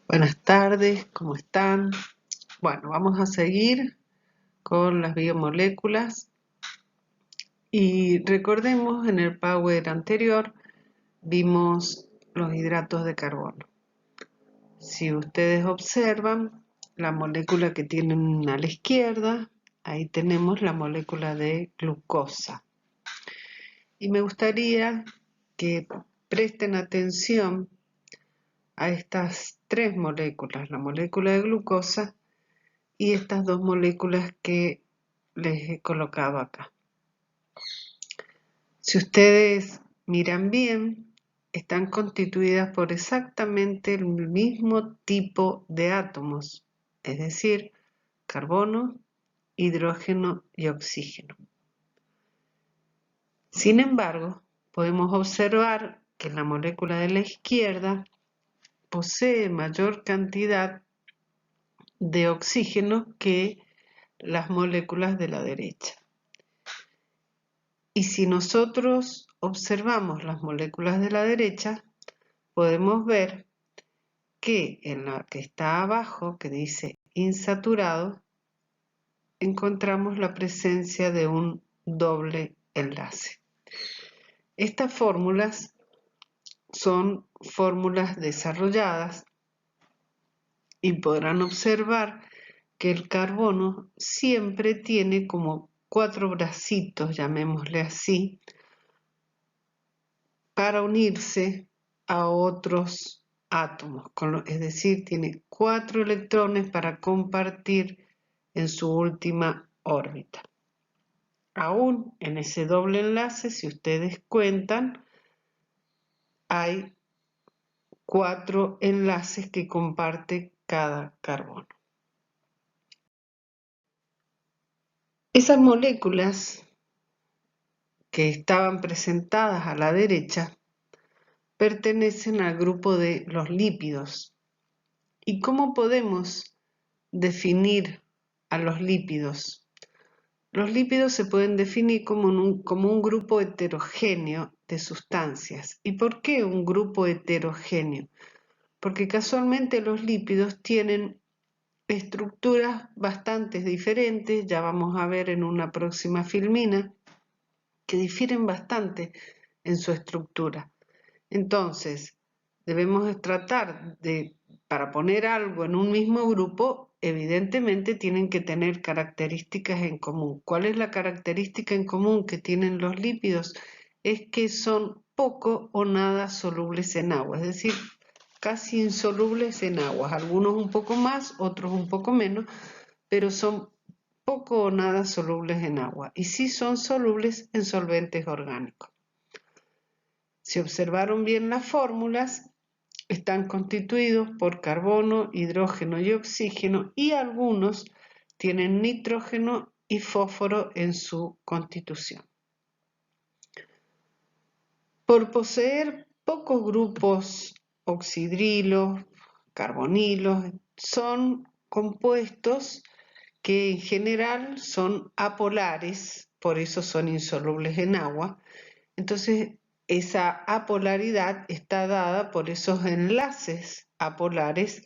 Buenas tardes, ¿cómo están? Bueno, vamos a seguir con las biomoléculas y recordemos en el Power anterior vimos los hidratos de carbono. Si ustedes observan la molécula que tienen a la izquierda, ahí tenemos la molécula de glucosa. Y me gustaría que presten atención a estas tres moléculas, la molécula de glucosa y estas dos moléculas que les he colocado acá. Si ustedes miran bien, están constituidas por exactamente el mismo tipo de átomos, es decir, carbono, hidrógeno y oxígeno. Sin embargo, podemos observar que la molécula de la izquierda posee mayor cantidad de oxígeno que las moléculas de la derecha. Y si nosotros observamos las moléculas de la derecha, podemos ver que en la que está abajo, que dice insaturado, encontramos la presencia de un doble enlace. Estas fórmulas son fórmulas desarrolladas y podrán observar que el carbono siempre tiene como 4 bracitos, llamémosle así, para unirse a otros átomos, es decir, tiene 4 electrones para compartir en su última órbita. Aún en ese doble enlace, si ustedes cuentan, hay 4 enlaces que comparte cada carbono. Esas moléculas que estaban presentadas a la derecha pertenecen al grupo de los lípidos. ¿Y cómo podemos definir a los lípidos? Los lípidos se pueden definir como un grupo heterogéneo de sustancias. ¿Y por qué un grupo heterogéneo? Porque casualmente los lípidos tienen estructuras bastante diferentes, ya vamos a ver en una próxima filmina, que difieren bastante en su estructura. Entonces, debemos tratar de, para poner algo en un mismo grupo, evidentemente tienen que tener características en común. ¿Cuál es la característica en común que tienen los lípidos? Es que son poco o nada solubles en agua, es decir, casi insolubles en agua. Algunos un poco más, otros un poco menos, pero son poco o nada solubles en agua y sí son solubles en solventes orgánicos. Si observaron bien las fórmulas, están constituidos por carbono, hidrógeno y oxígeno y algunos tienen nitrógeno y fósforo en su constitución. Por poseer pocos grupos oxidrilos, carbonilos, son compuestos que en general son apolares, por eso son insolubles en agua. Entonces, esa apolaridad está dada por esos enlaces apolares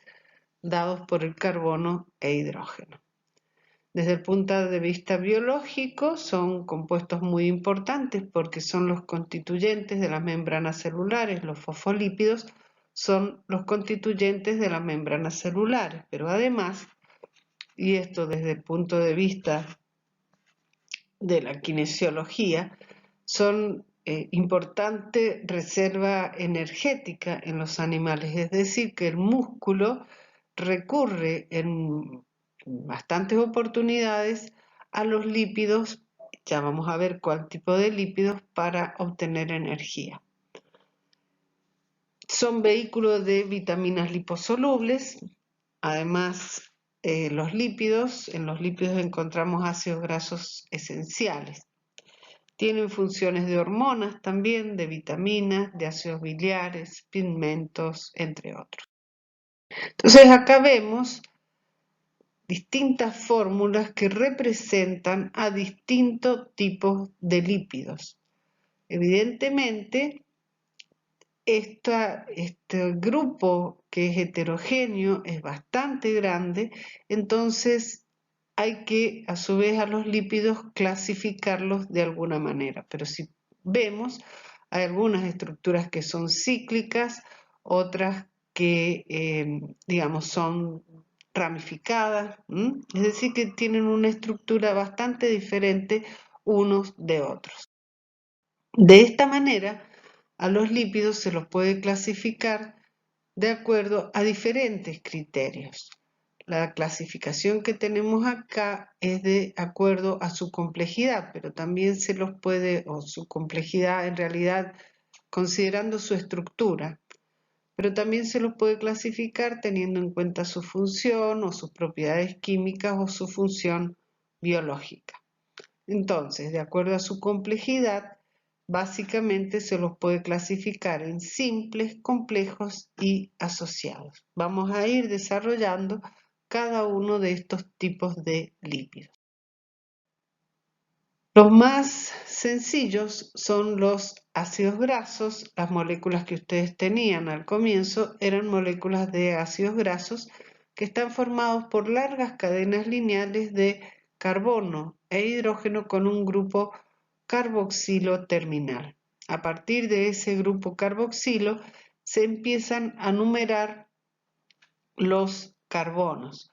dados por el carbono e hidrógeno. Desde el punto de vista biológico, son compuestos muy importantes porque son los constituyentes de las membranas celulares. Los fosfolípidos son los constituyentes de las membranas celulares, pero además, y esto desde el punto de vista de la kinesiología, son importante reserva energética en los animales, es decir, que el músculo recurre en bastantes oportunidades a los lípidos, ya vamos a ver cuál tipo de lípidos, para obtener energía. Son vehículos de vitaminas liposolubles, además en los lípidos encontramos ácidos grasos esenciales. Tienen funciones de hormonas también, de vitaminas, de ácidos biliares, pigmentos, entre otros. Entonces acá vemos distintas fórmulas que representan a distintos tipos de lípidos. Evidentemente, este grupo que es heterogéneo es bastante grande, entonces hay que a su vez a los lípidos clasificarlos de alguna manera. Pero si vemos, hay algunas estructuras que son cíclicas, otras que digamos son ramificadas, es decir, que tienen una estructura bastante diferente unos de otros. De esta manera, a los lípidos se los puede clasificar de acuerdo a diferentes criterios. La clasificación que tenemos acá es de acuerdo a su complejidad, pero también se los puede, o su complejidad en realidad considerando su estructura, pero también se los puede clasificar teniendo en cuenta su función o sus propiedades químicas o su función biológica. Entonces, de acuerdo a su complejidad, básicamente se los puede clasificar en simples, complejos y asociados. Vamos a ir desarrollando cada uno de estos tipos de lípidos. Los más sencillos son los ácidos grasos. Las moléculas que ustedes tenían al comienzo eran moléculas de ácidos grasos que están formados por largas cadenas lineales de carbono e hidrógeno con un grupo carboxilo terminal. A partir de ese grupo carboxilo se empiezan a numerar los carbonos.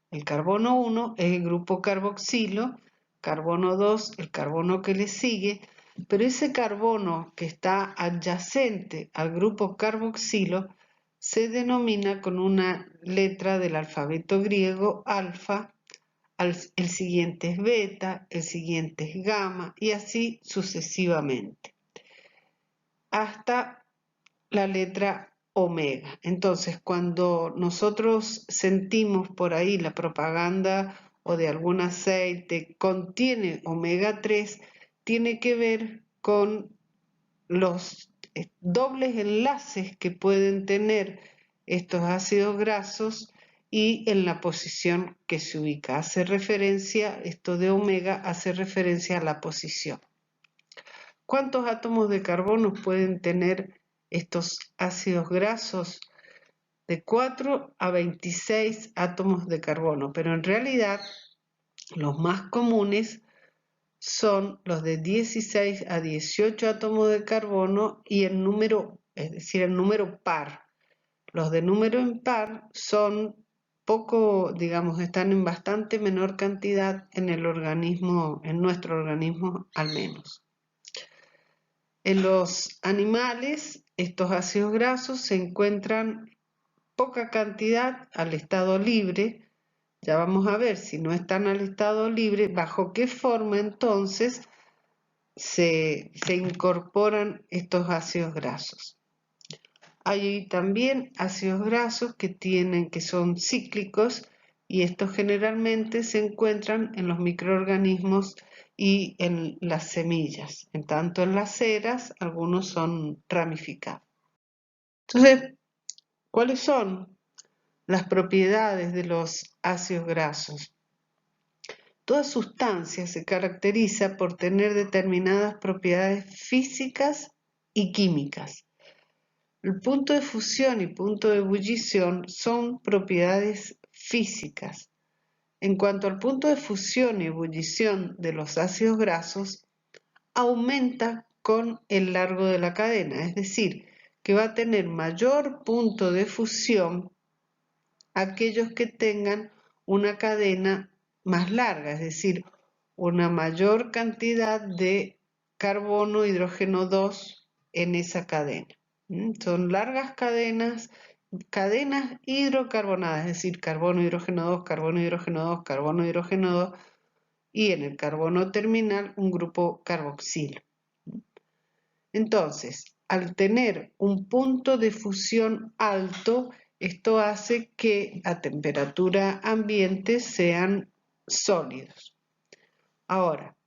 El carbono 1 es el grupo carboxilo, carbono 2 el carbono que le sigue, pero ese carbono que está adyacente al grupo carboxilo se denomina con una letra del alfabeto griego alfa, el siguiente es beta, el siguiente es gamma y así sucesivamente, hasta la letra omega. Entonces, cuando nosotros sentimos por ahí la propaganda o de algún aceite contiene omega 3, tiene que ver con los dobles enlaces que pueden tener estos ácidos grasos y en la posición que se ubica. Hace referencia, esto de omega hace referencia a la posición. ¿Cuántos átomos de carbono pueden tener estos ácidos grasos? De 4 a 26 átomos de carbono, pero en realidad los más comunes son los de 16 a 18 átomos de carbono y el número, es decir, el número par. Los de número impar son poco, digamos, están en bastante menor cantidad en el organismo, en nuestro organismo al menos. En los animales, estos ácidos grasos se encuentran poca cantidad al estado libre. Ya vamos a ver si no están al estado libre, bajo qué forma entonces se incorporan estos ácidos grasos. Hay también ácidos grasos que son cíclicos y estos generalmente se encuentran en los microorganismos y en las semillas. En tanto en las ceras, algunos son ramificados. Entonces, ¿cuáles son las propiedades de los ácidos grasos? Toda sustancia se caracteriza por tener determinadas propiedades físicas y químicas. El punto de fusión y punto de ebullición son propiedades físicas. En cuanto al punto de fusión y ebullición de los ácidos grasos, aumenta con el largo de la cadena, es decir, que va a tener mayor punto de fusión aquellos que tengan una cadena más larga, es decir, una mayor cantidad de carbono, hidrógeno 2 en esa cadena. Son largas cadenas hidrocarbonadas, es decir, carbono, hidrógeno 2, carbono, hidrógeno 2, carbono, hidrógeno 2, y en el carbono terminal un grupo carboxilo. Entonces, al tener un punto de fusión alto, esto hace que a temperatura ambiente sean sólidos. Ahora,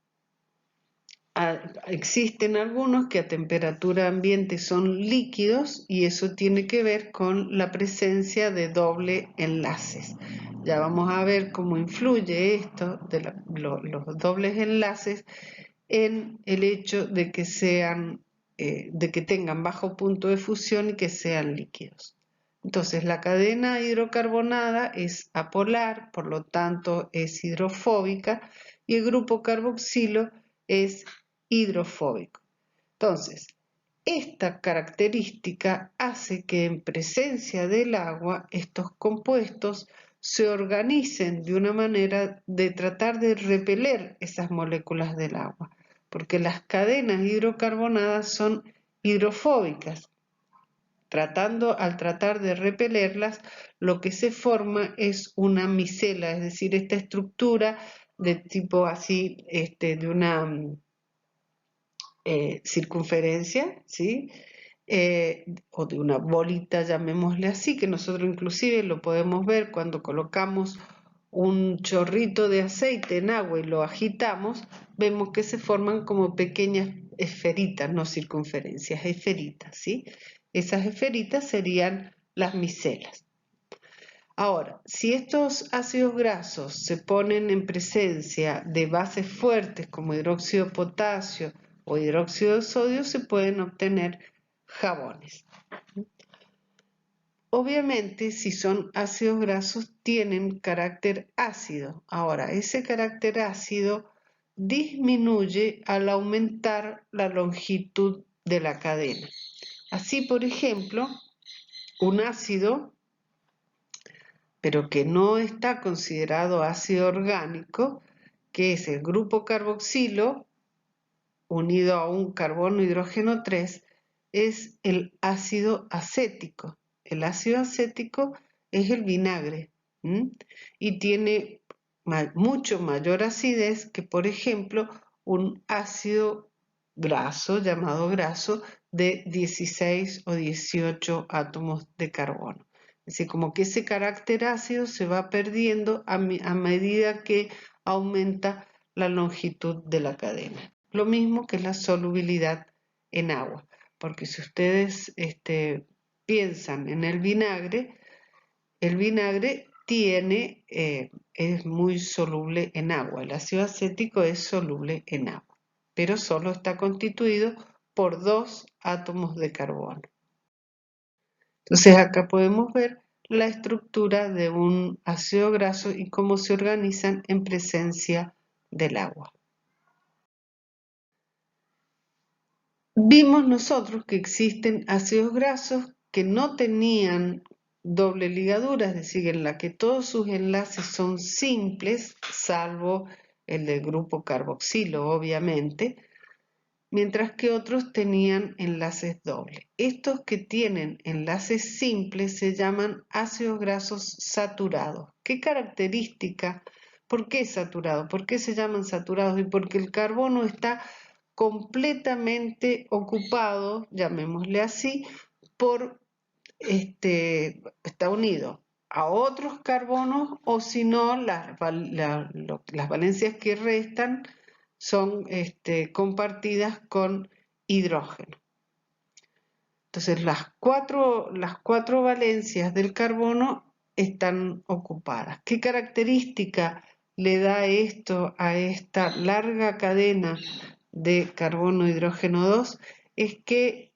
existen algunos que a temperatura ambiente son líquidos y eso tiene que ver con la presencia de doble enlaces. Ya vamos a ver cómo influye esto de los dobles enlaces en el hecho de que sean de que tengan bajo punto de fusión y que sean líquidos. Entonces la cadena hidrocarbonada es apolar, por lo tanto es hidrofóbica, y el grupo carboxilo es hidrofóbico. Entonces, esta característica hace que en presencia del agua estos compuestos se organicen de una manera de tratar de repeler esas moléculas del agua, porque las cadenas hidrocarbonadas son hidrofóbicas. Al tratar de repelerlas, lo que se forma es una micela, es decir, esta estructura de tipo así, de una circunferencia, ¿sí? O de una bolita, llamémosle así, que nosotros inclusive lo podemos ver cuando colocamos un chorrito de aceite en agua y lo agitamos, vemos que se forman como pequeñas esferitas, no circunferencias, esferitas, ¿sí? Esas esferitas serían las micelas. Ahora, si estos ácidos grasos se ponen en presencia de bases fuertes como hidróxido de potasio o hidróxido de sodio, se pueden obtener jabones. Obviamente, si son ácidos grasos, tienen carácter ácido. Ahora, ese carácter ácido disminuye al aumentar la longitud de la cadena. Así, por ejemplo, un ácido, pero que no está considerado ácido orgánico, que es el grupo carboxilo unido a un carbono hidrógeno 3, es el ácido acético. El ácido acético es el vinagre, ¿m? Y tiene mucho mayor acidez que, por ejemplo, un ácido graso, llamado graso, de 16 o 18 átomos de carbono. Es decir, como que ese carácter ácido se va perdiendo a medida que aumenta la longitud de la cadena. Lo mismo que la solubilidad en agua, porque si ustedes piensan en el vinagre es muy soluble en agua. El ácido acético es soluble en agua, pero solo está constituido por 2 átomos de carbono. Entonces acá podemos ver la estructura de un ácido graso y cómo se organizan en presencia del agua. Vimos nosotros que existen ácidos grasos que no tenían doble ligadura, es decir, en la que todos sus enlaces son simples, salvo el del grupo carboxilo, obviamente, mientras que otros tenían enlaces dobles. Estos que tienen enlaces simples se llaman ácidos grasos saturados. ¿Qué característica? ¿Por qué saturados? ¿Por qué se llaman saturados? Y porque el carbono está completamente ocupado, llamémosle así, está unido a otros carbonos, o si no, las valencias que restan son compartidas con hidrógeno. Entonces las cuatro valencias del carbono están ocupadas. ¿Qué característica le da esto a esta larga cadena de carbono hidrógeno 2? Es que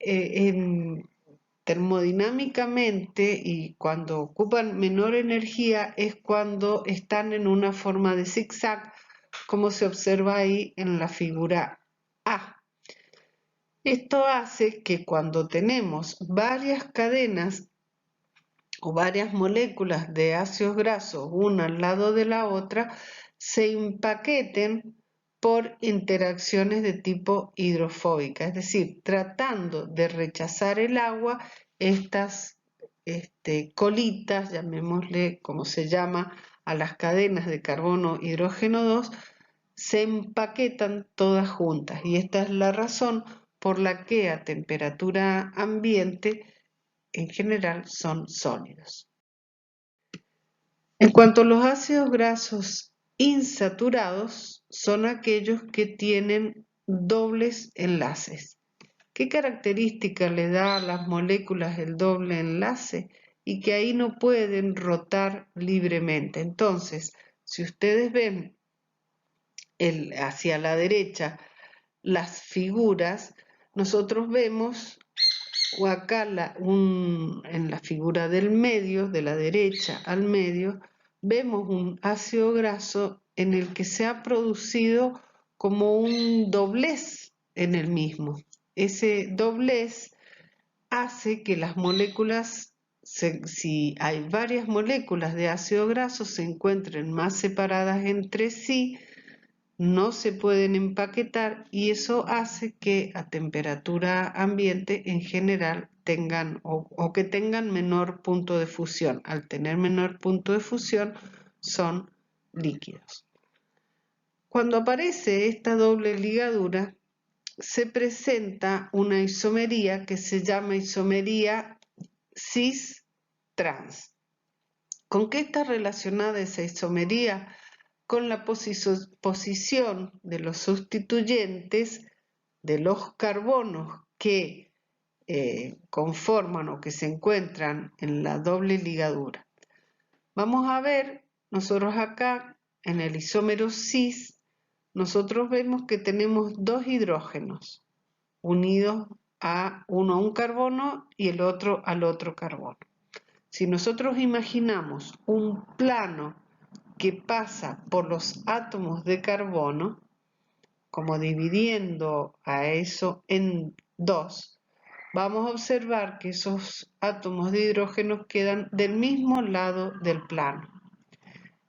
termodinámicamente, y cuando ocupan menor energía, es cuando están en una forma de zigzag, como se observa ahí en la figura A. Esto hace que cuando tenemos varias cadenas o varias moléculas de ácidos grasos una al lado de la otra, se empaqueten por interacciones de tipo hidrofóbica, es decir, tratando de rechazar el agua, estas colitas, llamémosle como se llama a las cadenas de carbono hidrógeno 2, se empaquetan todas juntas, y esta es la razón por la que a temperatura ambiente en general son sólidos. En cuanto a los ácidos grasos insaturados, son aquellos que tienen dobles enlaces. ¿Qué característica le da a las moléculas el doble enlace? Y que ahí no pueden rotar libremente. Entonces, si ustedes ven hacia la derecha las figuras, nosotros vemos, o acá en la figura del medio, de la derecha al medio, vemos un ácido graso en el que se ha producido como un doblez en el mismo. Ese doblez hace que las moléculas, si hay varias moléculas de ácido graso, se encuentren más separadas entre sí, no se pueden empaquetar y eso hace que a temperatura ambiente en general tengan o que tengan menor punto de fusión. Al tener menor punto de fusión son líquidos. Cuando aparece esta doble ligadura, se presenta una isomería que se llama isomería cis-trans. ¿Con qué está relacionada esa isomería? Con la posición de los sustituyentes de los carbonos que conforman o que se encuentran en la doble ligadura. Vamos a ver, nosotros acá en el isómero cis, nosotros vemos que tenemos dos hidrógenos unidos a uno a un carbono y el otro al otro carbono. Si nosotros imaginamos un plano que pasa por los átomos de carbono, como dividiendo a eso en dos, vamos a observar que esos átomos de hidrógeno quedan del mismo lado del plano.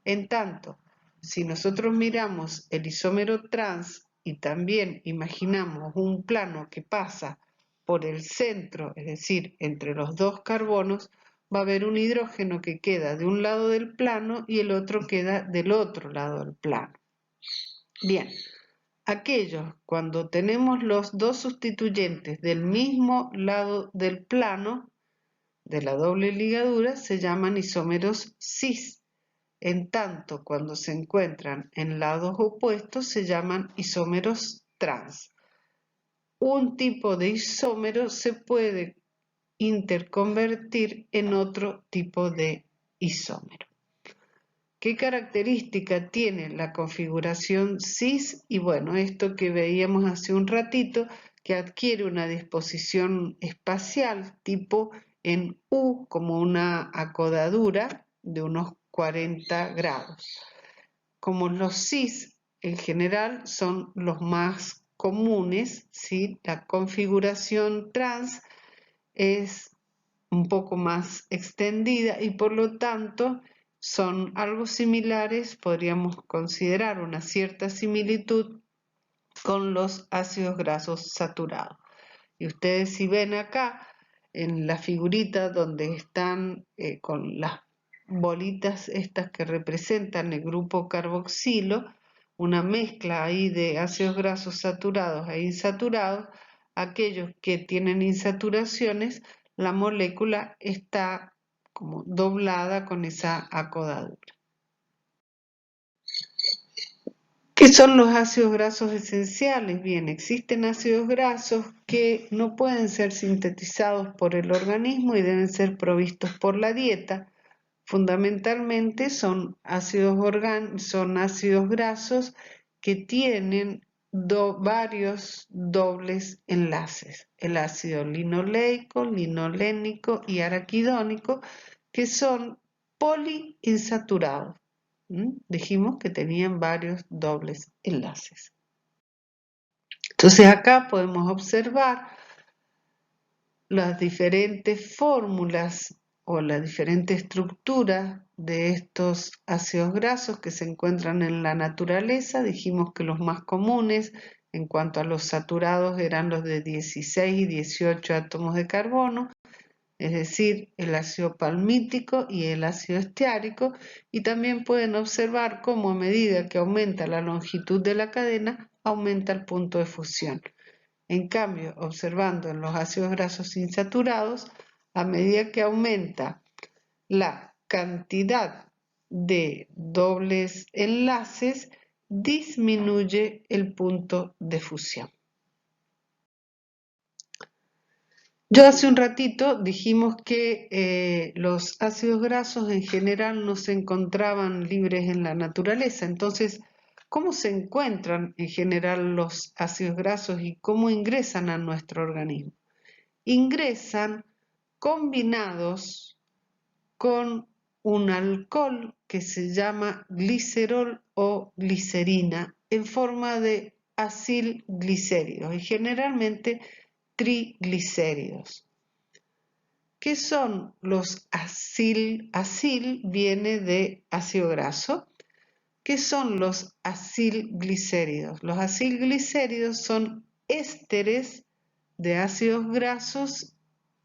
En tanto, si nosotros miramos el isómero trans y también imaginamos un plano que pasa por el centro, es decir, entre los dos carbonos, va a haber un hidrógeno que queda de un lado del plano y el otro queda del otro lado del plano. Bien, aquellos cuando tenemos los dos sustituyentes del mismo lado del plano de la doble ligadura se llaman isómeros cis. En tanto, cuando se encuentran en lados opuestos se llaman isómeros trans. Un tipo de isómero se puede interconvertir en otro tipo de isómero. ¿Qué característica tiene la configuración cis? Y bueno, esto que veíamos hace un ratito, que adquiere una disposición espacial tipo en U, como una acodadura de unos 40 grados. Como los cis en general son los más comunes, ¿sí? La configuración trans es un poco más extendida y por lo tanto son algo similares, podríamos considerar una cierta similitud con los ácidos grasos saturados. Y ustedes si ven acá en la figurita donde están con las bolitas estas que representan el grupo carboxilo, una mezcla ahí de ácidos grasos saturados e insaturados, aquellos que tienen insaturaciones, la molécula está como doblada con esa acodadura. ¿Qué son los ácidos grasos esenciales? Bien, existen ácidos grasos que no pueden ser sintetizados por el organismo y deben ser provistos por la dieta. Fundamentalmente son ácidos grasos que tienen varios dobles enlaces, el ácido linoleico, linolénico y araquidónico, que son poliinsaturados. Dijimos que tenían varios dobles enlaces. Entonces acá podemos observar las diferentes fórmulas o la diferente estructura de estos ácidos grasos que se encuentran en la naturaleza. Dijimos que los más comunes en cuanto a los saturados eran los de 16 y 18 átomos de carbono, es decir, el ácido palmítico y el ácido esteárico, y también pueden observar cómo a medida que aumenta la longitud de la cadena, aumenta el punto de fusión. En cambio, observando en los ácidos grasos insaturados, a medida que aumenta la cantidad de dobles enlaces, disminuye el punto de fusión. Yo hace un ratito dijimos que los ácidos grasos en general no se encontraban libres en la naturaleza, entonces ¿Cómo se encuentran en general los ácidos grasos y cómo ingresan a nuestro organismo? Ingresan combinados con un alcohol que se llama glicerol o glicerina en forma de acilglicéridos y generalmente triglicéridos. ¿Qué son los acil? Acil viene de ácido graso. ¿Qué son los acilglicéridos? Los acilglicéridos son ésteres de ácidos grasos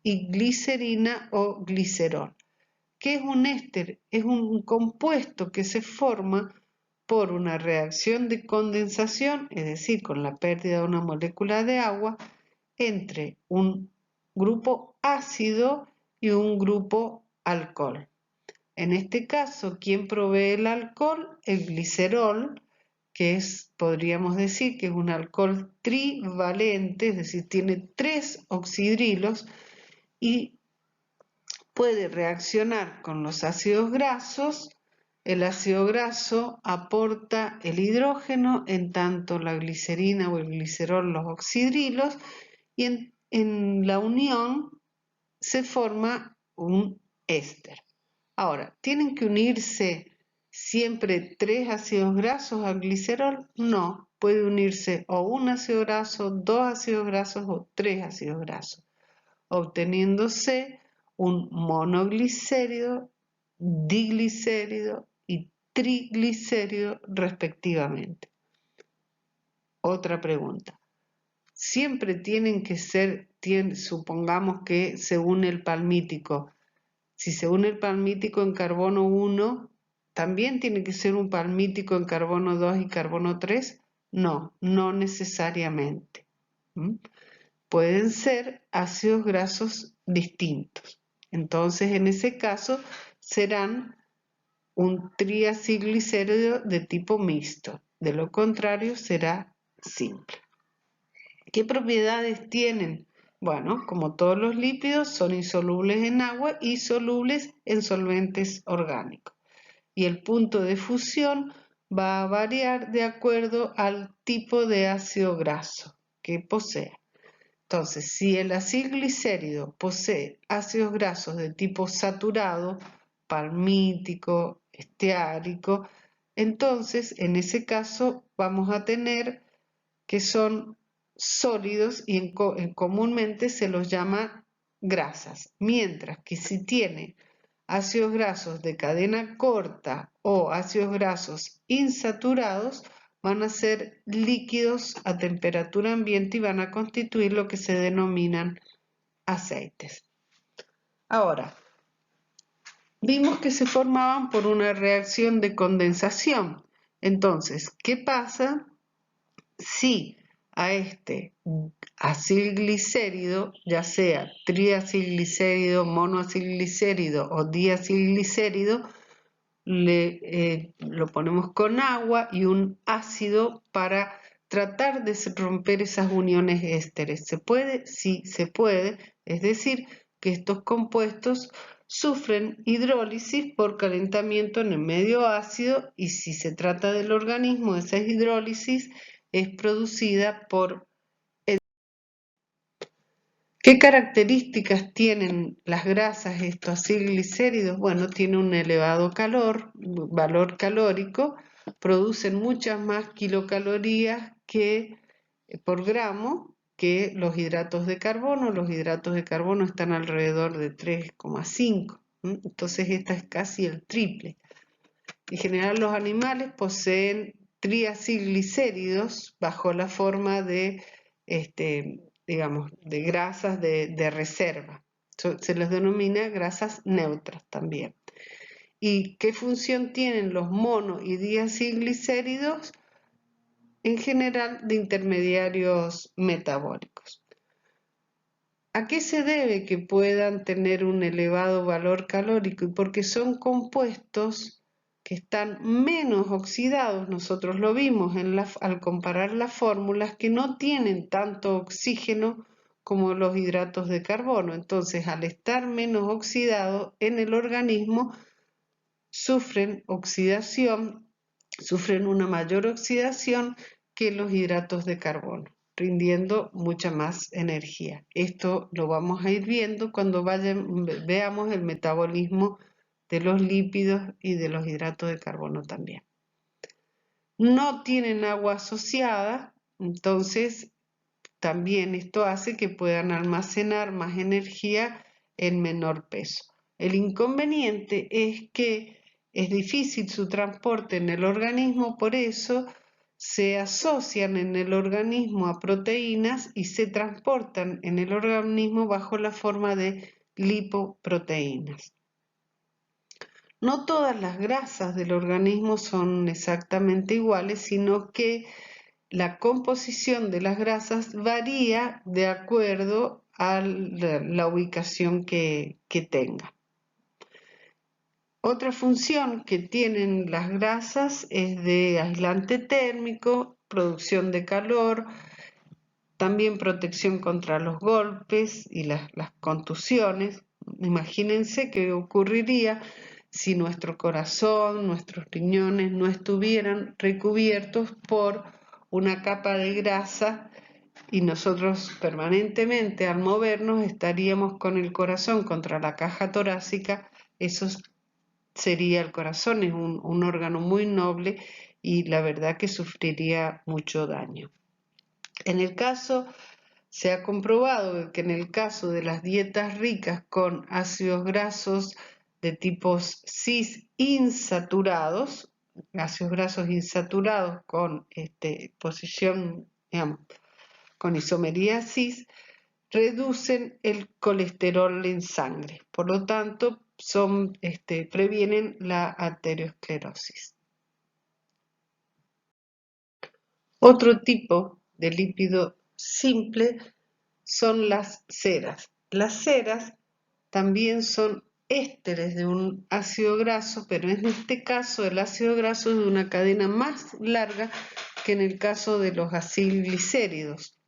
y glicerina o glicerol. ¿Qué es un éster? Es un compuesto que se forma por una reacción de condensación, es decir, con la pérdida de una molécula de agua, entre un grupo ácido y un grupo alcohol. En este caso, ¿quién provee el alcohol? El glicerol, que podríamos decir que es un alcohol trivalente, es decir, tiene 3 oxidrilos y puede reaccionar con los ácidos grasos. El ácido graso aporta el hidrógeno, en tanto la glicerina o el glicerol los oxidrilos, y en la unión se forma un éster. Ahora, ¿tienen que unirse siempre 3 ácidos grasos al glicerol? No, puede unirse o un ácido graso, 2 ácidos grasos o 3 ácidos grasos, obteniéndose un monoglicérido, diglicérido y triglicérido respectivamente. Otra pregunta. Siempre tienen que ser, supongamos que se une el palmítico. Si se une el palmítico en carbono 1, ¿también tiene que ser un palmítico en carbono 2 y carbono 3? No, no necesariamente. Pueden ser ácidos grasos distintos. Entonces, en ese caso, serán un triacilglicérido de tipo mixto. De lo contrario, será simple. ¿Qué propiedades tienen? Bueno, como todos los lípidos, son insolubles en agua y solubles en solventes orgánicos. Y el punto de fusión va a variar de acuerdo al tipo de ácido graso que posea. Entonces, si el acilglicérido posee ácidos grasos de tipo saturado, palmítico, esteárico, entonces en ese caso vamos a tener que son sólidos y comúnmente se los llama grasas, mientras que si tiene ácidos grasos de cadena corta o ácidos grasos insaturados, van a ser líquidos a temperatura ambiente y van a constituir lo que se denominan aceites. Ahora, vimos que se formaban por una reacción de condensación. Entonces, ¿qué pasa si a este acilglicérido, ya sea triacilglicérido, monoacilglicérido o diacilglicérido, lo ponemos con agua y un ácido para tratar de romper esas uniones ésteres? ¿Se puede? Sí, se puede. Es decir, que estos compuestos sufren hidrólisis por calentamiento en el medio ácido, y si se trata del organismo, esa hidrólisis es producida por... ¿Qué características tienen las grasas, estos acilglicéridos? Bueno, tienen un elevado valor calórico, producen muchas más kilocalorías por gramo que los hidratos de carbono. Los hidratos de carbono están alrededor de 3,5. Entonces esta es casi el triple. En general los animales poseen triacilglicéridos bajo la forma de digamos, de grasas de reserva. Se les denomina grasas neutras también. ¿Y qué función tienen los mono y diacilglicéridos? En general, de intermediarios metabólicos. ¿A qué se debe que puedan tener un elevado valor calórico? Y porque son compuestos que están menos oxidados. Nosotros lo vimos al comparar las fórmulas, que no tienen tanto oxígeno como los hidratos de carbono. Entonces, al estar menos oxidados en el organismo, sufren oxidación sufren una mayor oxidación que los hidratos de carbono, rindiendo mucha más energía. Esto lo vamos a ir viendo cuando veamos el metabolismo de los lípidos y de los hidratos de carbono también. No tienen agua asociada, entonces también esto hace que puedan almacenar más energía en menor peso. El inconveniente es que es difícil su transporte en el organismo, por eso se asocian en el organismo a proteínas y se transportan en el organismo bajo la forma de lipoproteínas. No todas las grasas del organismo son exactamente iguales, sino que la composición de las grasas varía de acuerdo a la ubicación que tenga. Otra función que tienen las grasas es de aislante térmico, producción de calor, también protección contra los golpes y las contusiones. Imagínense qué ocurriría si nuestro corazón, nuestros riñones no estuvieran recubiertos por una capa de grasa y nosotros permanentemente al movernos estaríamos con el corazón contra la caja torácica. Eso sería el corazón, es un órgano muy noble y la verdad que sufriría mucho daño. Se ha comprobado que en el caso de las dietas ricas con ácidos grasos de tipos cis insaturados, ácidos grasos insaturados con posición, digamos, con isomería cis, reducen el colesterol en sangre. Por lo tanto, previenen la arteriosclerosis. Otro tipo de lípido simple son las ceras. Las ceras también son ésteres de un ácido graso, pero en este caso el ácido graso es de una cadena más larga que en el caso de los acilglicéridos.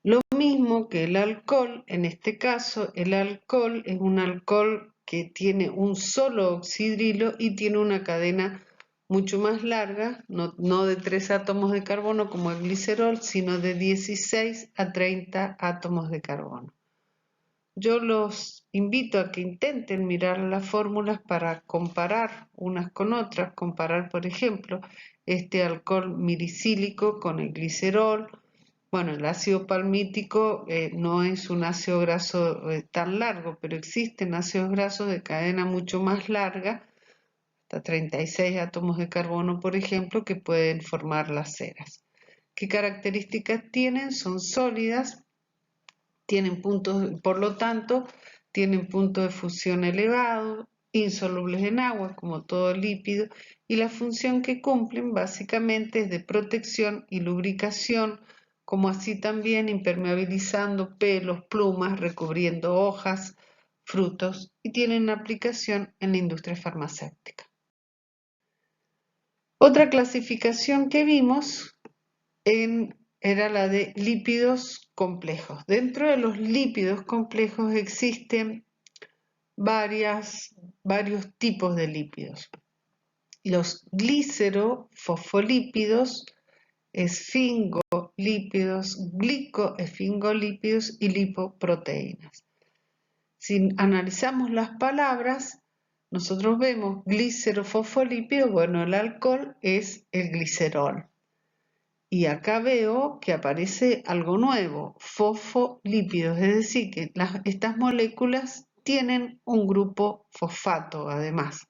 Lo mismo que el alcohol, en este caso el alcohol es un alcohol que tiene un solo oxidrilo y tiene una cadena mucho más larga, no de 3 átomos de carbono como el glicerol, sino de 16 a 30 átomos de carbono. Yo los invito a que intenten mirar las fórmulas para comparar unas con otras, comparar por ejemplo este alcohol milicílico con el glicerol. Bueno, el ácido palmítico no es un ácido graso tan largo, pero existen ácidos grasos de cadena mucho más larga, hasta 36 átomos de carbono, por ejemplo, que pueden formar las ceras. ¿Qué características tienen? Son sólidas, tienen puntos, por lo tanto, tienen punto de fusión elevado, insolubles en agua, como todo lípido, y la función que cumplen básicamente es de protección y lubricación, como así también impermeabilizando pelos, plumas, recubriendo hojas, frutos, y tienen aplicación en la industria farmacéutica. Otra clasificación que vimos era la de lípidos complejos. Dentro de los lípidos complejos existen varios tipos de lípidos. Los glicerofosfolípidos, esfingolípidos, glicoesfingolípidos y lipoproteínas. Si analizamos las palabras, nosotros vemos glicerofosfolípidos, bueno, el alcohol es el glicerol. Y acá veo que aparece algo nuevo, fosfolípidos, es decir, que estas moléculas tienen un grupo fosfato además.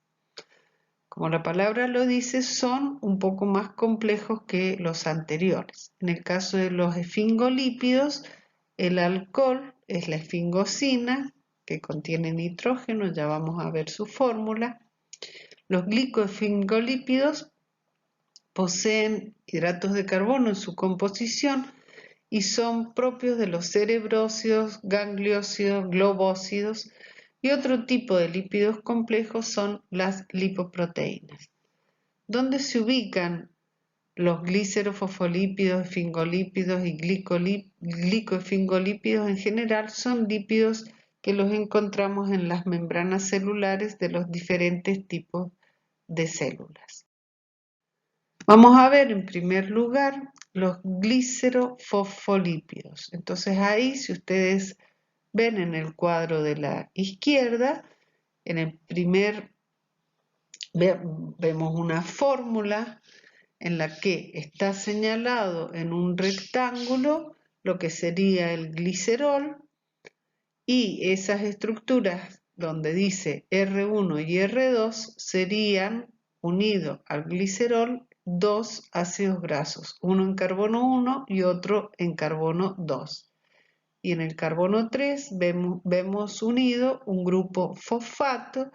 Como la palabra lo dice, son un poco más complejos que los anteriores. En el caso de los esfingolípidos, el alcohol es la esfingosina, que contiene nitrógeno, ya vamos a ver su fórmula. Los glicoesfingolípidos poseen hidratos de carbono en su composición y son propios de los cerebrócidos, gangliósidos, globósidos, y otro tipo de lípidos complejos son las lipoproteínas. ¿Dónde se ubican los glicerofosfolípidos, esfingolípidos y glicoesfingolípidos? En general son lípidos que los encontramos en las membranas celulares de los diferentes tipos de células. Vamos a ver en primer lugar los glicerofosfolípidos. Entonces ahí, si ustedes ven en el cuadro de la izquierda, en el vemos una fórmula en la que está señalado en un rectángulo lo que sería el glicerol, y esas estructuras donde dice R1 y R2 serían, unidos al glicerol, dos ácidos grasos, uno en carbono 1 y otro en carbono 2. Y en el carbono 3 vemos unido un grupo fosfato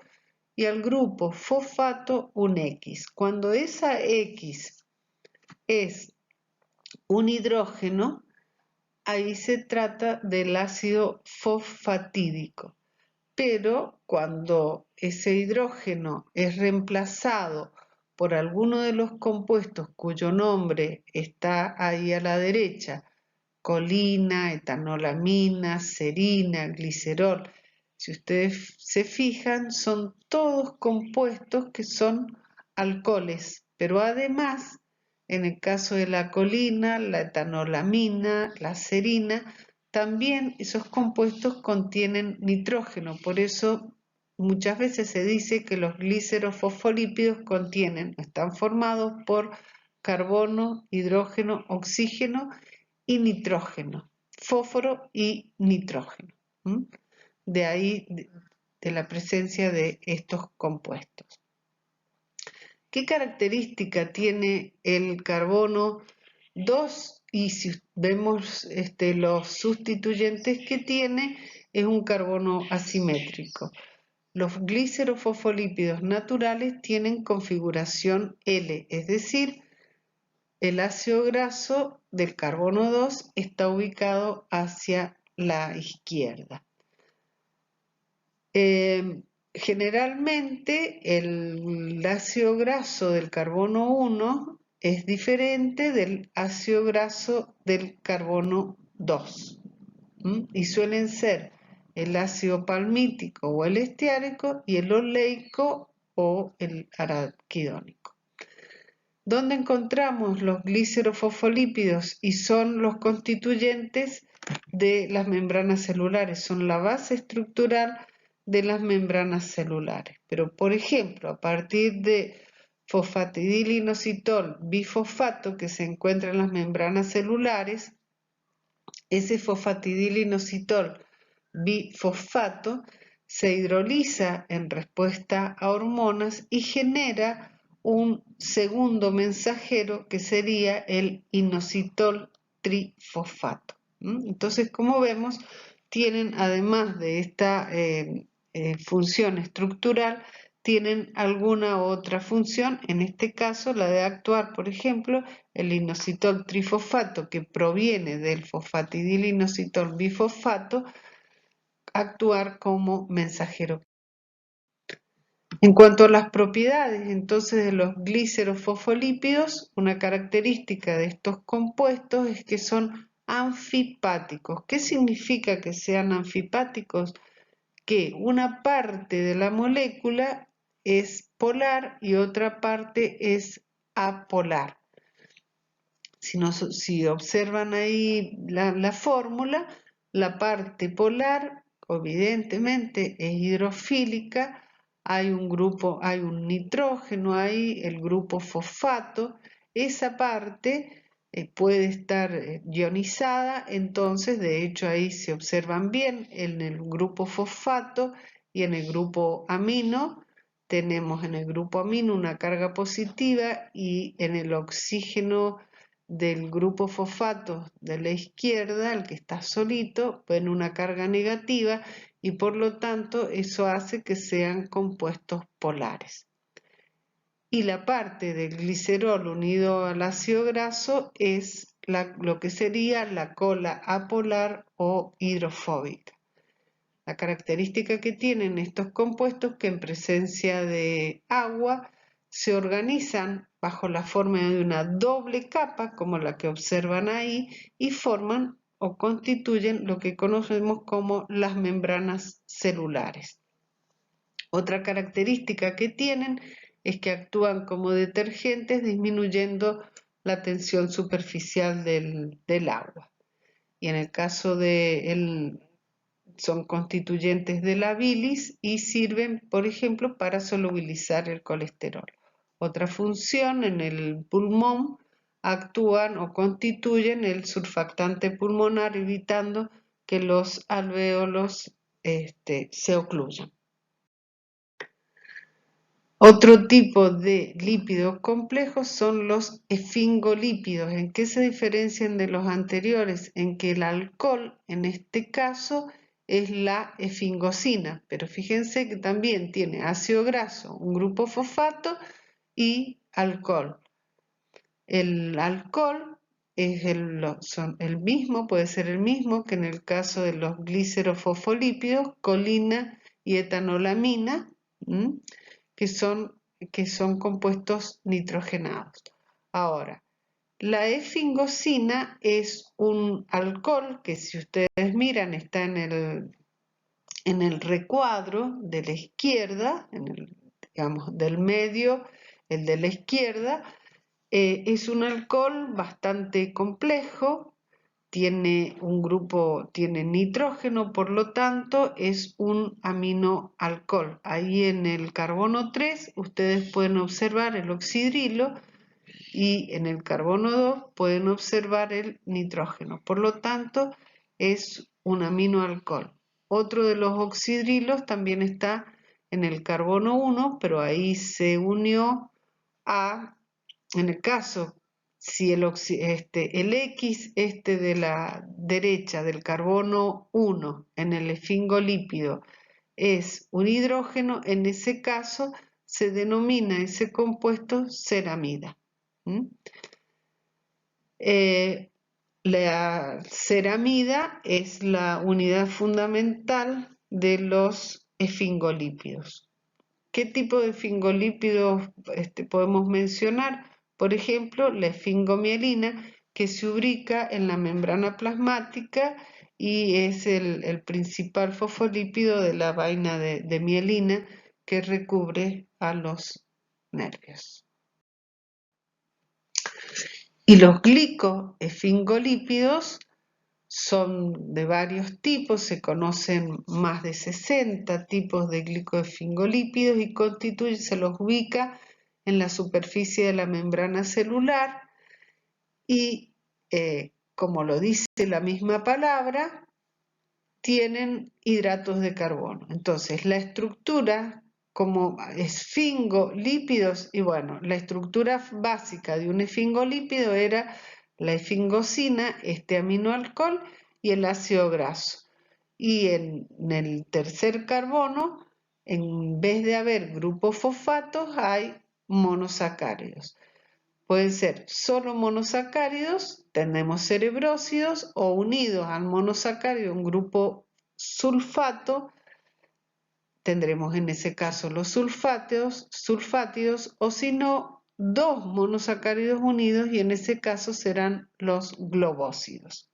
y al grupo fosfato un X. Cuando esa X es un hidrógeno, ahí se trata del ácido fosfatídico. Pero cuando ese hidrógeno es reemplazado por alguno de los compuestos cuyo nombre está ahí a la derecha, colina, etanolamina, serina, glicerol, si ustedes se fijan, son todos compuestos que son alcoholes, pero además, en el caso de la colina, la etanolamina, la serina, también esos compuestos contienen nitrógeno, por eso muchas veces se dice que los glicerofosfolípidos están formados por carbono, hidrógeno, oxígeno y nitrógeno, fósforo y nitrógeno. De ahí de la presencia de estos compuestos. ¿Qué característica tiene el carbono 2? Y si vemos los sustituyentes que tiene, es un carbono asimétrico. Los glicerofosfolípidos naturales tienen configuración L, es decir, el ácido graso del carbono 2 está ubicado hacia la izquierda. Generalmente el ácido graso del carbono 1 es diferente del ácido graso del carbono 2. Y suelen ser el ácido palmítico o el esteárico y el oleico o el araquidónico. ¿Dónde encontramos los glicerofosfolípidos? Y son los constituyentes de las membranas celulares, son la base estructural de las membranas celulares. Pero, por ejemplo, a partir de fosfatidilinositol bifosfato que se encuentra en las membranas celulares, ese fosfatidilinositol bifosfato se hidroliza en respuesta a hormonas y genera un segundo mensajero que sería el inositol trifosfato. Entonces, como vemos, tienen, además de esta función estructural, tienen alguna otra función, en este caso la de actuar, por ejemplo, el inositol trifosfato que proviene del fosfatidilinositol bifosfato, actuar como mensajero. En cuanto a las propiedades entonces de los glicerofosfolípidos, una característica de estos compuestos es que son anfipáticos. ¿Qué significa que sean anfipáticos? Que una parte de la molécula es polar y otra parte es apolar. Si observan ahí la fórmula, la parte polar evidentemente es hidrofílica, hay un nitrógeno ahí, el grupo fosfato, esa parte puede estar ionizada, entonces de hecho ahí se observan bien en el grupo fosfato y en el grupo amino. Tenemos en el grupo amino una carga positiva y en el oxígeno del grupo fosfato de la izquierda, el que está solito, ven una carga negativa y por lo tanto eso hace que sean compuestos polares. Y la parte del glicerol unido al ácido graso es lo que sería la cola apolar o hidrofóbica. La característica que tienen estos compuestos que en presencia de agua se organizan bajo la forma de una doble capa, como la que observan ahí, y forman o constituyen lo que conocemos como las membranas celulares. Otra característica que tienen es que actúan como detergentes disminuyendo la tensión superficial del agua. Y en el caso son constituyentes de la bilis y sirven, por ejemplo, para solubilizar el colesterol. Otra función en el pulmón, actúan o constituyen el surfactante pulmonar, evitando que los alvéolos se ocluyan. Otro tipo de lípidos complejos son los esfingolípidos. ¿En qué se diferencian de los anteriores? En que el alcohol, en este caso, es la esfingosina, pero fíjense que también tiene ácido graso, un grupo fosfato y alcohol. El alcohol es el mismo, puede ser el mismo que en el caso de los glicerofosfolípidos, colina y etanolamina, que son compuestos nitrogenados. Ahora, la esfingosina es un alcohol que, si ustedes miran, está en el recuadro de la izquierda, digamos, del medio, el de la izquierda. Es un alcohol bastante complejo, tiene nitrógeno, por lo tanto es un aminoalcohol. Ahí en el carbono 3 ustedes pueden observar el oxidrilo y en el carbono 2 pueden observar el nitrógeno. Por lo tanto es un aminoalcohol. Otro de los oxidrilos también está en el carbono 1, pero ahí se unió en el caso, si el X de la derecha del carbono 1 en el esfingolípido es un hidrógeno, en ese caso se denomina ese compuesto ceramida. La ceramida es la unidad fundamental de los esfingolípidos. ¿Qué tipo de esfingolípidos podemos mencionar? Por ejemplo, la esfingomielina, que se ubica en la membrana plasmática y es el principal fosfolípido de la vaina de mielina que recubre a los nervios. Y los glicoesfingolípidos son de varios tipos, se conocen más de 60 tipos de glicoesfingolípidos y se los ubica en la superficie de la membrana celular y, como lo dice la misma palabra, tienen hidratos de carbono. Entonces, la estructura como esfingolípidos, y bueno, la estructura básica de un esfingolípido era la esfingosina, este aminoalcohol y el ácido graso. Y en el tercer carbono, en vez de haber grupos fosfatos, hay monosacáridos. Pueden ser solo monosacáridos, tenemos cerebrósidos, o unidos al monosacárido un grupo sulfato, tendremos en ese caso los sulfátidos, o si no, dos monosacáridos unidos y en ese caso serán los globósidos.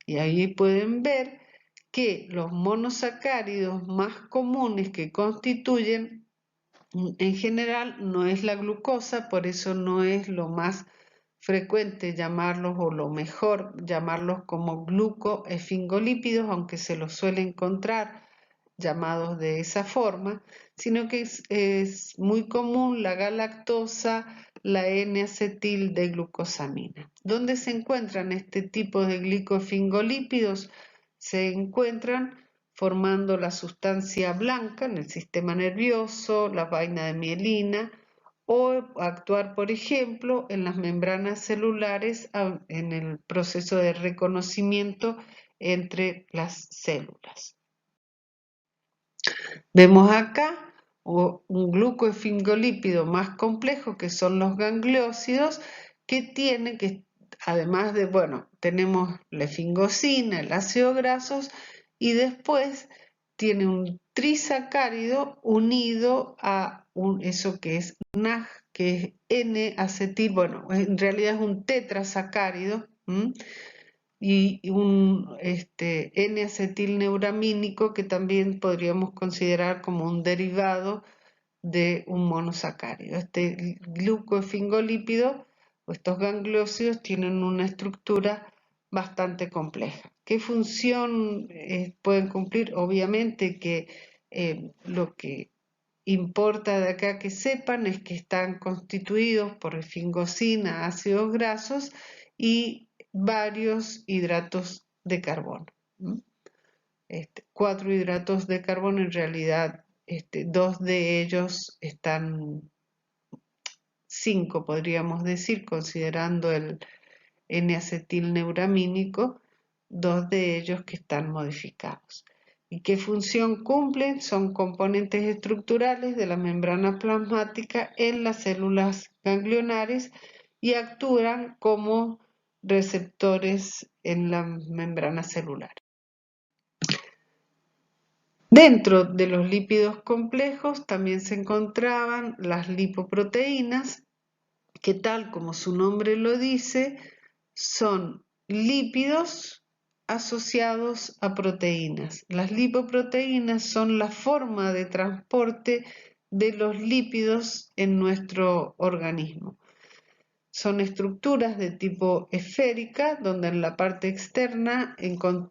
Y ahí pueden ver que los monosacáridos más comunes que constituyen, en general, no es la glucosa, por eso no es lo más frecuente llamarlos, o lo mejor llamarlos como glucoesfingolípidos, aunque se los suele encontrar llamados de esa forma, sino que es muy común la galactosa, la N-acetil-D-glucosamina. ¿Dónde se encuentran este tipo de glicoesfingolípidos? Se encuentran formando la sustancia blanca en el sistema nervioso, la vaina de mielina, o actuar, por ejemplo, en las membranas celulares en el proceso de reconocimiento entre las células. Vemos acá un glucoesfingolípido más complejo, que son los gangliósidos, que además de, tenemos la esfingosina, el ácido graso, y después tiene un trisacárido unido a eso que es NAG, que es N-acetil, en realidad es un tetrasacárido, y un N-acetilneuramínico, que también podríamos considerar como un derivado de un monosacárido. Este glucoesfingolípido o estos gangliósidos tienen una estructura bastante compleja. ¿Qué función pueden cumplir? Obviamente que lo que importa de acá que sepan es que están constituidos por esfingosina, ácidos grasos y varios hidratos de carbono. 4 hidratos de carbono, en realidad 2 de ellos están, 5 podríamos decir, considerando el N-acetilneuramínico, 2 de ellos que están modificados. ¿Y qué función cumplen? Son componentes estructurales de la membrana plasmática en las células ganglionares y actúan como receptores en la membrana celular. Dentro de los lípidos complejos también se encontraban las lipoproteínas, que tal como su nombre lo dice, son lípidos asociados a proteínas. Las lipoproteínas son la forma de transporte de los lípidos en nuestro organismo. Son estructuras de tipo esférica, donde en la parte externa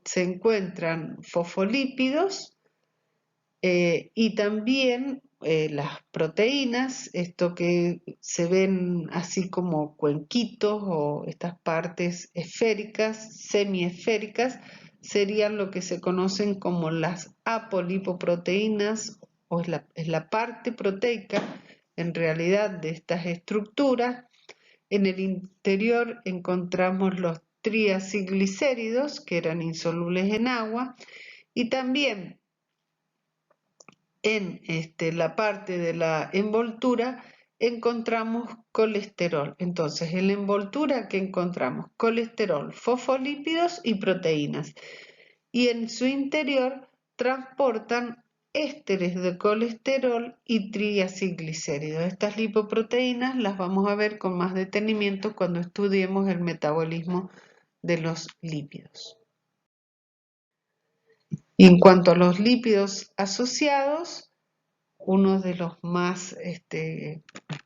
se encuentran fosfolípidos, y también las proteínas, esto que se ven así como cuenquitos o estas partes esféricas, semiesféricas, serían lo que se conocen como las apolipoproteínas, o es la parte proteica en realidad de estas estructuras. En el interior encontramos los triacilglicéridos, que eran insolubles en agua, y también en la parte de la envoltura encontramos colesterol. Entonces, en la envoltura que encontramos colesterol, fosfolípidos y proteínas. Y en su interior transportan ésteres de colesterol y triacilglicéridos. Estas lipoproteínas las vamos a ver con más detenimiento cuando estudiemos el metabolismo de los lípidos. Y en cuanto a los lípidos asociados, uno de los más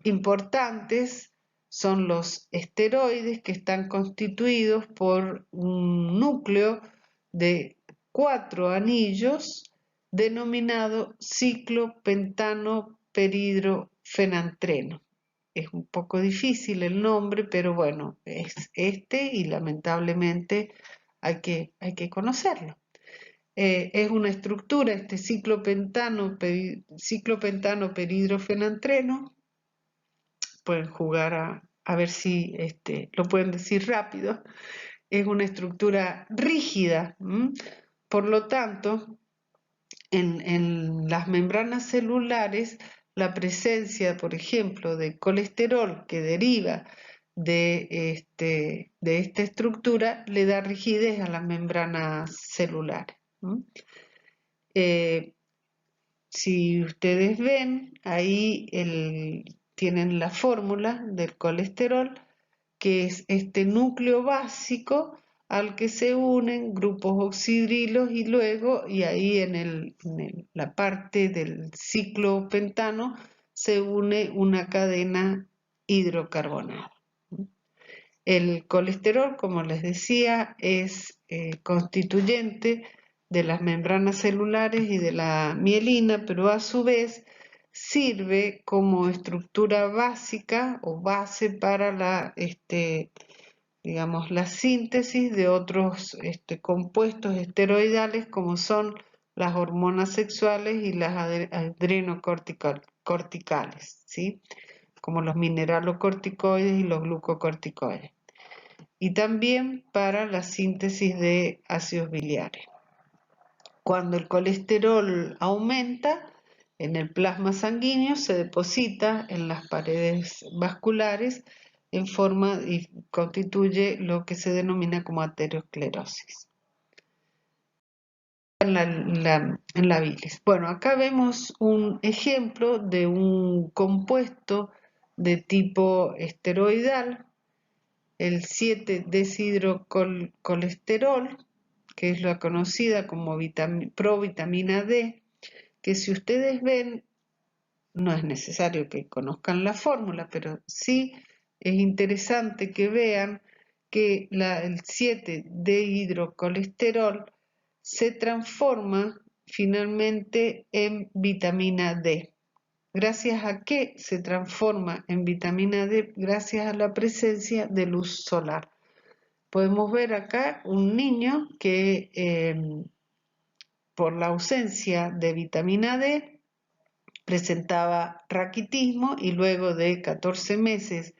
importantes son los esteroides, que están constituidos por un núcleo de 4 anillos denominado ciclopentanoperidrofenantreno. Es un poco difícil el nombre, pero bueno, es y lamentablemente hay que conocerlo. Es una estructura, este ciclopentano peridrofenantreno. Pueden jugar a ver si lo pueden decir rápido. Es una estructura rígida. Por lo tanto, en las membranas celulares, la presencia, por ejemplo, de colesterol que deriva de esta estructura le da rigidez a las membranas celulares. Si ustedes ven, ahí tienen la fórmula del colesterol, que es este núcleo básico al que se unen grupos oxidrilos y ahí en la parte del ciclopentano se une una cadena hidrocarbonada. El colesterol, como les decía, es constituyente de las membranas celulares y de la mielina, pero a su vez sirve como estructura básica o base para la síntesis de otros compuestos esteroidales, como son las hormonas sexuales y las adrenocorticales, ¿sí? Como los mineralocorticoides y los glucocorticoides. Y también para la síntesis de ácidos biliares. Cuando el colesterol aumenta en el plasma sanguíneo, se deposita en las paredes vasculares en forma y constituye lo que se denomina como aterosclerosis en la bilis. Bueno, acá vemos un ejemplo de un compuesto de tipo esteroidal, el 7-deshidrocolesterol, que es la conocida como provitamina D, que si ustedes ven no es necesario que conozcan la fórmula, pero sí es interesante que vean que el 7-dehidrocolesterol se transforma finalmente en vitamina D. ¿Gracias a qué se transforma en vitamina D? Gracias a la presencia de luz solar. Podemos ver acá un niño que por la ausencia de vitamina D presentaba raquitismo y luego de 14 meses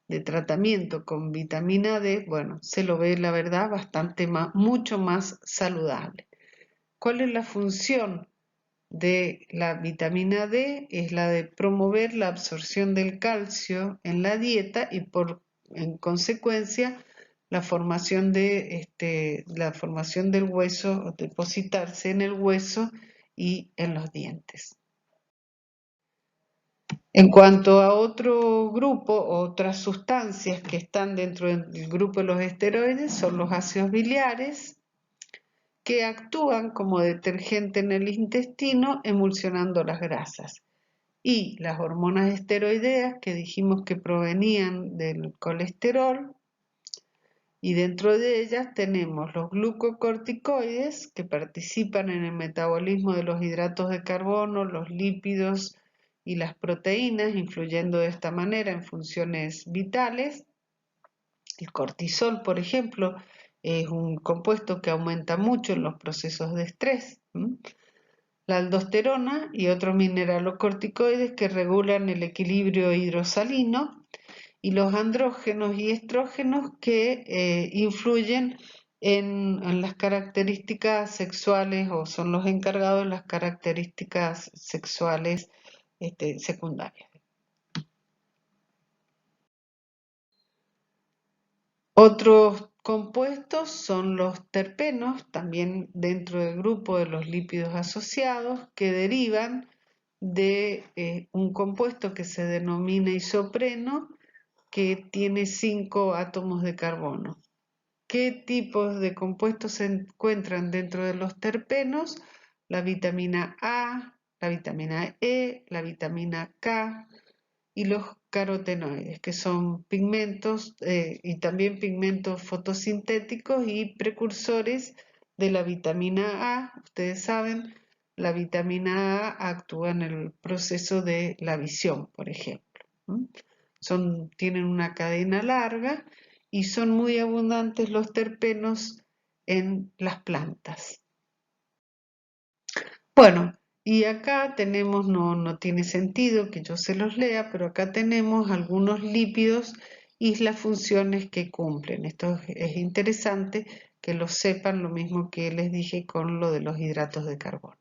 de tratamiento con vitamina D, bueno, se lo ve la verdad mucho más saludable. ¿Cuál es la función de la vitamina D? Es la de promover la absorción del calcio en la dieta y en consecuencia la formación del hueso, depositarse en el hueso y en los dientes. En cuanto a otro grupo, otras sustancias que están dentro del grupo de los esteroides son los ácidos biliares, que actúan como detergente en el intestino, emulsionando las grasas. Y las hormonas esteroideas, que dijimos que provenían del colesterol, y dentro de ellas tenemos los glucocorticoides, que participan en el metabolismo de los hidratos de carbono, los lípidos y las proteínas, influyendo de esta manera en funciones vitales. El cortisol, por ejemplo, es un compuesto que aumenta mucho en los procesos de estrés. La aldosterona y otros mineralocorticoides que regulan el equilibrio hidrosalino, y los andrógenos y estrógenos que influyen en las características sexuales o son los encargados de las características sexuales secundarias. Otros compuestos son los terpenos, también dentro del grupo de los lípidos asociados, que derivan de un compuesto que se denomina isopreno, que tiene 5 átomos de carbono. ¿Qué tipos de compuestos se encuentran dentro de los terpenos? La vitamina A, la vitamina E, la vitamina K y los carotenoides, que son pigmentos y también pigmentos fotosintéticos y precursores de la vitamina A. Ustedes saben, la vitamina A actúa en el proceso de la visión, por ejemplo. Tienen una cadena larga y son muy abundantes los terpenos en las plantas. Bueno, y acá tenemos, no tiene sentido que yo se los lea, pero acá tenemos algunos lípidos y las funciones que cumplen. Esto es interesante que lo sepan, lo mismo que les dije con lo de los hidratos de carbono.